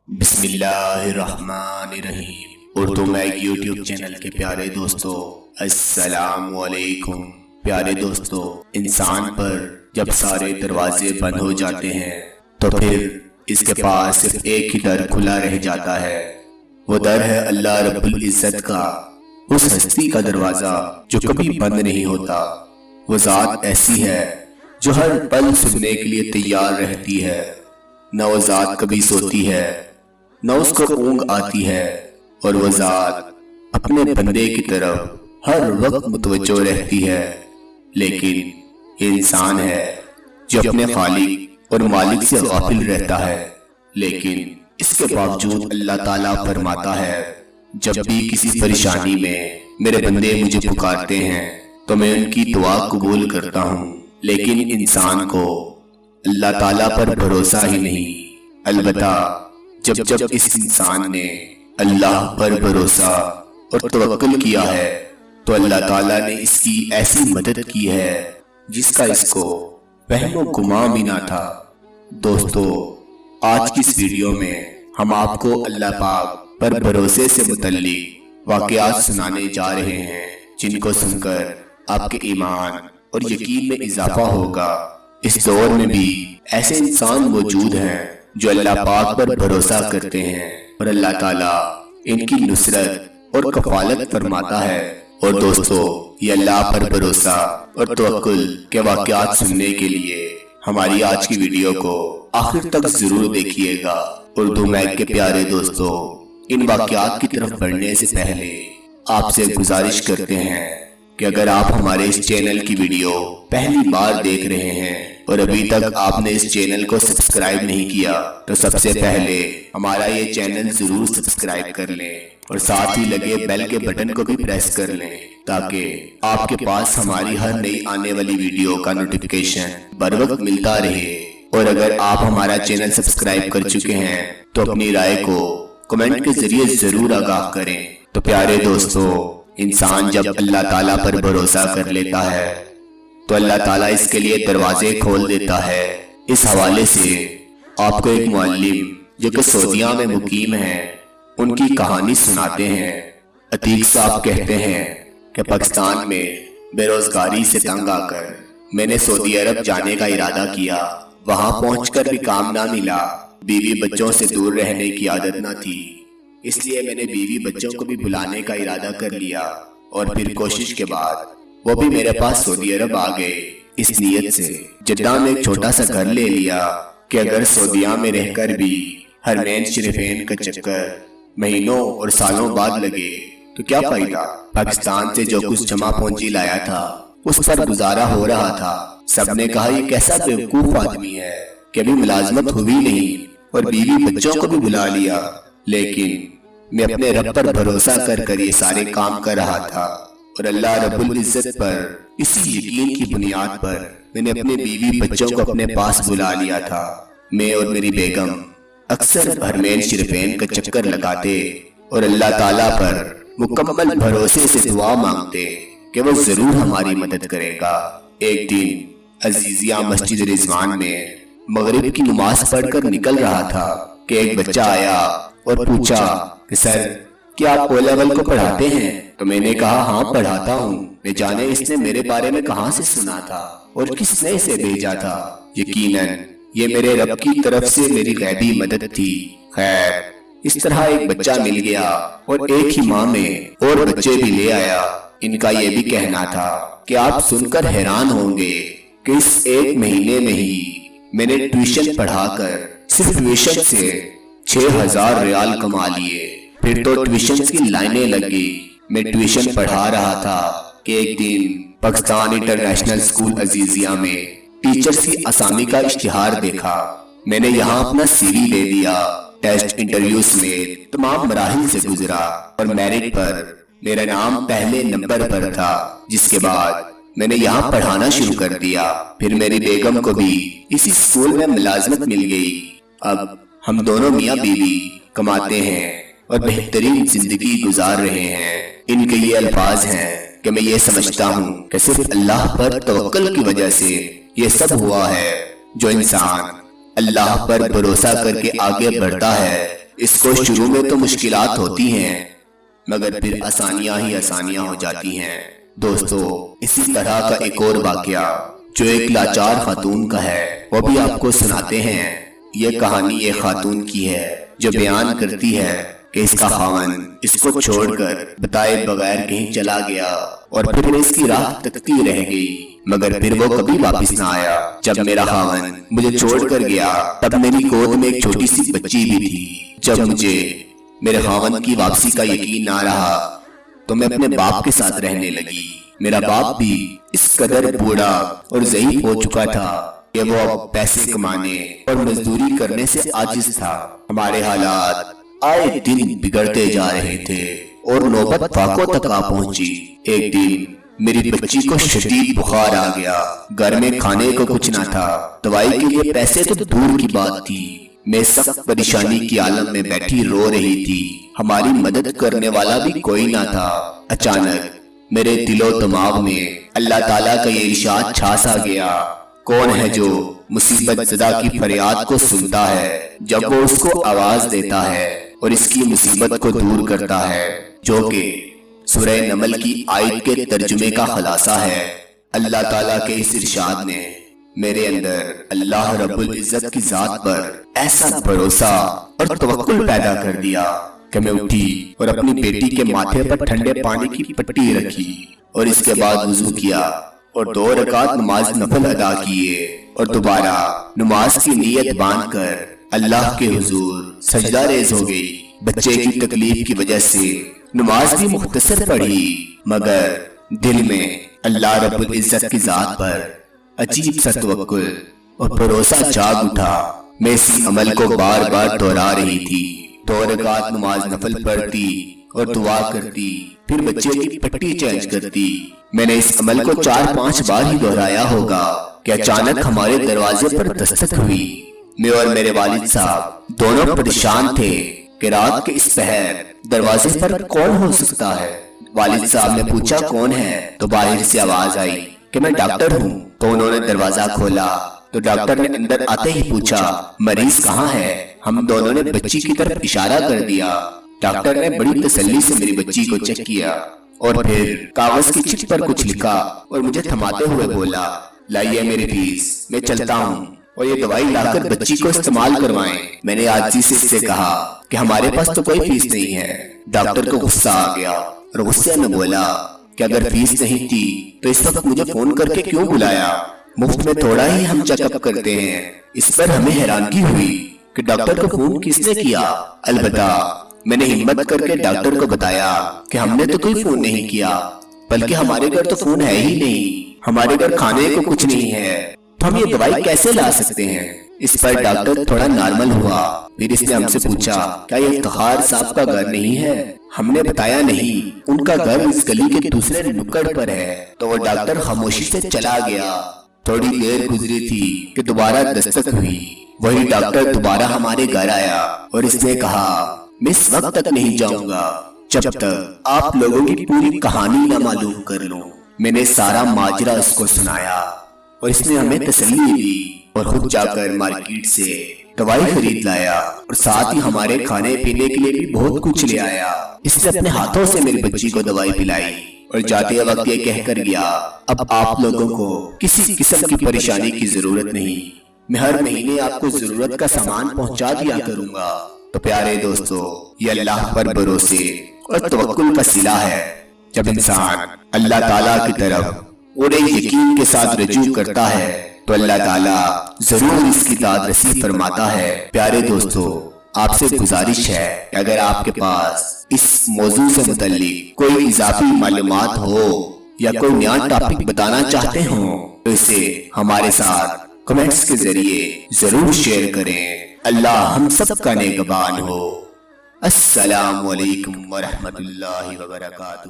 बिस्मिल्लाहिर्रहमानिर्रहीम। Urdu mag YouTube channel के प्यारे दोस्तों, अस्सलाम वालेकुम। प्यारे दोस्तों, इंसान पर जब सारे दरवाजे बंद हो जाते हैं तो फिर इसके पास सिर्फ एक ही दर खुला रह जाता है। वो दर है अल्लाह रब्बुल इज्जत का, उस हस्ती का दरवाजा जो कभी बंद नहीं होता। वो जात ऐसी है जो हर पल सुनने के लिए तैयार रहती है। न वो जात कभी सोती है न उसको ऊंघ आती है, और वो जात अपने बंदे की तरफ हर वक्त मुतवज्जो रहती है। लेकिन ये इंसान है जो अपने खालिक और मालिक से गाफिल रहता है। लेकिन इसके बावजूद अल्लाह ताला फरमाता है, जब भी किसी परेशानी में मेरे बंदे मुझे पुकारते हैं तो मैं उनकी दुआ कबूल करता हूँ। लेकिन इंसान को अल्लाह ताला पर भरोसा ही नहीं। अलबत्ता जब इस इंसान ने अल्लाह पर भरोसा और तवक्कुल किया है तो अल्लाह ताला ने इसकी ऐसी मदद की है जिसका इसको वहमो गुमा भी ना था। दोस्तों, आज की इस वीडियो में हम आपको अल्लाह पाक पर भरोसे से मुतल्लिक वाक़यात सुनाने जा रहे हैं, जिनको सुनकर आपके ईमान और यकीन में इजाफा होगा। इस दौर में भी ऐसे इंसान मौजूद हैं जो अल्लाह पाक पर भरोसा करते हैं और अल्लाह ताला इनकी नुसरत और कफालत फरमाता है। और दोस्तों, ये अल्लाह पर भरोसा और तवक्कुल के वाक़यात सुनने के लिए हमारी आज की वीडियो को आखिर तक जरूर देखिएगा। उर्दू मैग के प्यारे दोस्तों, इन वाक़यात की तरफ बढ़ने से पहले आपसे गुजारिश करते हैं कि अगर आप हमारे इस चैनल की वीडियो पहली बार देख रहे हैं और अभी तक आपने इस चैनल को सब्सक्राइब नहीं किया तो सबसे पहले हमारा ये चैनल जरूर सब्सक्राइब कर लें और साथ ही लगे बेल के बटन को भी प्रेस कर लें, ताकि आपके पास हमारी हर नई आने वाली वीडियो का नोटिफिकेशन बर वक्त मिलता रहे। और अगर आप हमारा चैनल सब्सक्राइब कर चुके हैं तो अपनी राय को कमेंट के जरिए जरूर आगाह करें। तो प्यारे दोस्तों, इंसान जब अल्लाह ताला पर भरोसा कर लेता है तो अल्लाह ताला इसके लिए दरवाजे खोल देता है। इस हवाले से आपको एक मुअल्लिम जो कि सऊदीया में मुकीम है, उनकी कहानी सुनाते हैं। अतीक साहब कहते हैं कि पाकिस्तान में बेरोजगारी से तंग आकर मैंने सऊदी अरब जाने का इरादा किया। वहां पहुंचकर भी काम ना मिला। बीवी बच्चों से दूर रहने की आदत न थी, इसलिए मैंने बीवी बच्चों को भी बुलाने का इरादा कर लिया और फिर कोशिश के बाद वो भी मेरे पास सऊदी अरब आ गए। इस नीयत से जद्दा में एक छोटा सा घर ले लिया कि अगर सऊदीया में रहकर भी हरमैन शरीफैन का चक्कर महीनों और सालों बाद लगे तो क्या फायदा। पाकिस्तान से जो कुछ जमा पूंजी लाया था उस पर गुजारा हो रहा था। सबने कहा, ये कैसा बेवकूफ आदमी है कि अभी मुलाजमत हुई नहीं और बीवी बच्चों को भी बुला लिया। लेकिन मैं अपने रब पर भरोसा कर ये सारे काम कर रहा था और अल्लाह रब्बुल इज्जत पर इसी यकीन की बुनियाद पर मैंने अपने बीवी बच्चों को अपने पास बुला लिया था। मैं और मेरी बेगम अक्सर हरमैन शरीफैन का चक्कर लगाते और अल्लाह ताला पर मुकम्मल भरोसे से दुआ मांगते कि वो जरूर हमारी मदद करेगा। एक दिन अजीजिया मस्जिद रिजवान में मगरिब की नमाज पढ़कर निकल रहा था कि एक बच्चा आया और पूछा कि सर, क्या आप ओ लेवल को पढ़ाते हैं? तो मैंने कहा, हाँ पढ़ाता हूँ। न जाने इसने मेरे बारे में कहाँ से सुना था और किसने इसे भेजा था। यकीनन ये मेरे रब की तरफ से मेरी गैबी मदद थी। खैर, इस तरह एक बच्चा मिल गया और एक ही माह में और बच्चे भी ले आया। इनका ये भी कहना था कि आप सुनकर हैरान होंगे कि इस एक महीने में ही मैंने ट्यूशन पढ़ाकर सिर्फ ट्यूशन से 6000 रियाल कमा लिए। फिर तो ट्यूशन की लाइनें लगी। मैं ट्यूशन पढ़ा रहा था कि एक दिन पाकिस्तान इंटरनेशनल स्कूल अजीजिया में टीचर्स की असामी का इश्तिहार देखा। मैंने यहाँ अपना सीवी दे दिया। टेस्ट इंटरव्यू समेत तमाम मराहिल से गुजरा और मेरिट पर मेरा नाम पहले नंबर पर था। जिसके बाद मैंने यहाँ पढ़ाना शुरू कर दिया। फिर मेरी बेगम को भी इसी स्कूल में मुलाजमत मिल गई। अब हम दोनों मियाँ बीवी कमाते हैं और बेहतरीन जिंदगी गुजार रहे हैं। इनके ये अल्फाज हैं कि मैं ये समझता हूँ कि सिर्फ अल्लाह पर तवक्कुल की वजह से ये सब हुआ है। जो इंसान अल्लाह पर भरोसा करके आगे बढ़ता है اس کو شروع میں تو مشکلات ہوتی ہیں مگر پھر آسانیاں ہی آسانیاں ہو جاتی ہیں۔ دوستو، اسی طرح کا ایک اور واقعہ جو ایک لاچار خاتون کا ہے وہ بھی آپ کو سناتے ہیں۔ یہ کہانی ایک خاتون کی ہے جو بیان کرتی ہے کہ اس کا خاوند اس کو چھوڑ کر بتائے بغیر کہیں چلا گیا اور پھر میں اس کی راہ تکتی رہ گئی مگر پھر وہ کبھی واپس نہ آیا۔ جب میرا خاوند مجھے چھوڑ کر گیا تب میری گود میں ایک چھوٹی سی بچی بھی تھی۔ جب مجھے میرے خاوند کی واپسی کا یقین نہ رہا تو میں اپنے باپ کے ساتھ رہنے لگی۔ میرا باپ بھی اس قدر بوڑھا اور ضعیف ہو چکا تھا کہ وہ اب پیسے کمانے اور مزدوری کرنے سے عاجز تھا۔ ہمارے حالات آئے دن بگڑتے جا رہے تھے اور نوبت فاقوں تک آ پہنچی۔ ایک دن میری بچی کو شدید بخار آ گیا، گھر میں کھانے کو کچھ نہ تھا، دوائی کے لیے پیسے تو دور کی بات تھی۔ میں سخت پریشانی کی عالم میں بیٹھی رو رہی تھی، ہماری مدد کرنے والا بھی کوئی نہ تھا۔ اچانک میرے دل و دماغ میں اللہ تعالیٰ کا یہ ارشاد چھا سا گیا، کون ہے جو مصیبت زدہ کی فریاد کو سنتا ہے جب وہ اس کو آواز دیتا ہے اور اس کی مصیبت کو دور کرتا ہے، جو کہ سورہ نمل کی آیت کے ترجمے کا خلاصہ ہے۔ اللہ تعالیٰ کے اس ارشاد نے میرے اندر اللہ رب العزت کی ذات پر ایسا بھروسہ اور توکل پیدا کر دیا کہ میں اٹھی اور اپنی بیٹی کے ماتھے پر ٹھنڈے پانی کی پٹی رکھی اور اس کے بعد وضو کیا اور 2 رکعت نماز نفل ادا کیے اور دوبارہ نماز کی نیت باندھ کر اللہ کے حضور سجدہ ریز ہو گئی۔ بچے کی تکلیف کی وجہ سے نماز بھی مختصر پڑھی مگر دل میں اللہ رب العزت کی ذات پر عجیب سا توکل اور بھروسہ جاگ اٹھا۔ میں اسی عمل کو بار بار دہرا رہی تھی، 2 رکعت نماز نفل پڑھتی اور دعا کرتی، پھر بچے کی پٹی چینج کرتی۔ میں نے اس عمل کو 4-5 بار ہی دہرایا ہوگا کہ اچانک ہمارے دروازے پر دستک ہوئی۔ میں اور میرے والد صاحب دونوں پریشان تھے کہ رات کے اس پہر دروازے پر کون ہو سکتا ہے۔ والد صاحب نے پوچھا کون ہے تو باہر سے آواز آئی کہ میں ڈاکٹر ہوں۔ تو انہوں نے دروازہ کھولا تو ڈاکٹر نے اندر آتے ہی پوچھا مریض کہاں ہے؟ ہم دونوں نے بچی کی طرف اشارہ کر دیا۔ ڈاکٹر نے بڑی تسلی سے میری بچی کو چیک کیا اور پھر کاغذ کی چٹ پر کچھ لکھا اور مجھے تھماتے ہوئے بولا، لائیے میری فیس، میں چلتا ہوں اور یہ دوائی لا کر بچی کو استعمال کروائیں۔ میں نے عاجزی سے اس سے کہا کہ ہمارے پاس تو کوئی فیس نہیں ہے۔ ڈاکٹر کو غصہ آ گیا اور غصے میں بولا کہ اگر فیس نہیں تھی تو اس وقت مجھے فون کر کے کیوں بلایا؟ مفت میں تھوڑا ہی ہم چیک اپ کرتے ہیں۔ اس پر ہمیں حیرانگی ہوئی کہ ڈاکٹر کو فون کس نے کیا۔ البتہ میں نے ہمت کر کے ڈاکٹر کو بتایا کہ ہم نے تو کوئی فون نہیں کیا، بلکہ ہمارے گھر تو فون ہے ہی نہیں، ہمارے گھر کھانے کو کچھ نہیں ہے، تو ہم یہ دوائی کیسے لا سکتے ہیں؟ اس پر ڈاکٹر تھوڑا نارمل ہوا، پھر اس نے ہم سے پوچھا کیا یہ افتخار صاحب کا گھر نہیں ہے؟ ہم نے بتایا نہیں، ان کا گھر اس گلی کے دوسرے نکڑ پر ہے۔ تو وہ ڈاکٹر خاموشی سے چلا گیا۔ تھوڑی دیر گزری تھی کہ دوبارہ دستک ہوئی۔ وہی ڈاکٹر دوبارہ ہمارے گھر آیا اور اس نے کہا میں اس وقت تک نہیں جاؤں گا جب تک آپ لوگوں کی پوری کہانی نہ معلوم کر لوں۔ میں نے سارا ماجرا اس کو سنایا اور اس نے ہمیں تسلی دی اور خود جا کر مارکیٹ سے دوائی خرید لایا اور ساتھ ہی ہمارے کھانے پینے کے لیے بھی بہت کچھ لے آیا۔ اس نے اپنے ہاتھوں سے میری بچی کو دوائی پلائی اور جاتے وقت یہ کہہ کر گیا اب آپ لوگوں کو کسی قسم کی پریشانی کی ضرورت نہیں، میں ہر مہینے آپ کو ضرورت کا سامان پہنچا دیا کروں گا۔ تو پیارے دوستو، یہ اللہ پر بھروسے اور توکل کا صلہ ہے۔ جب انسان اللہ تعالیٰ کی طرف پورے یقین کے ساتھ رجوع کرتا ہے تو اللہ تعالیٰ ضرور اس کی داد رسی فرماتا ہے۔ پیارے دوستو، آپ سے گزارش ہے کہ اگر آپ کے پاس اس موضوع سے متعلق کوئی اضافی معلومات ہو یا کوئی نیا ٹاپک بتانا چاہتے ہوں تو اسے ہمارے ساتھ کمنٹس کے ذریعے ضرور شیئر کریں۔ اللہ ہم سب کا نگہبان ہو۔ السلام علیکم ورحمۃ اللہ وبرکاتہ۔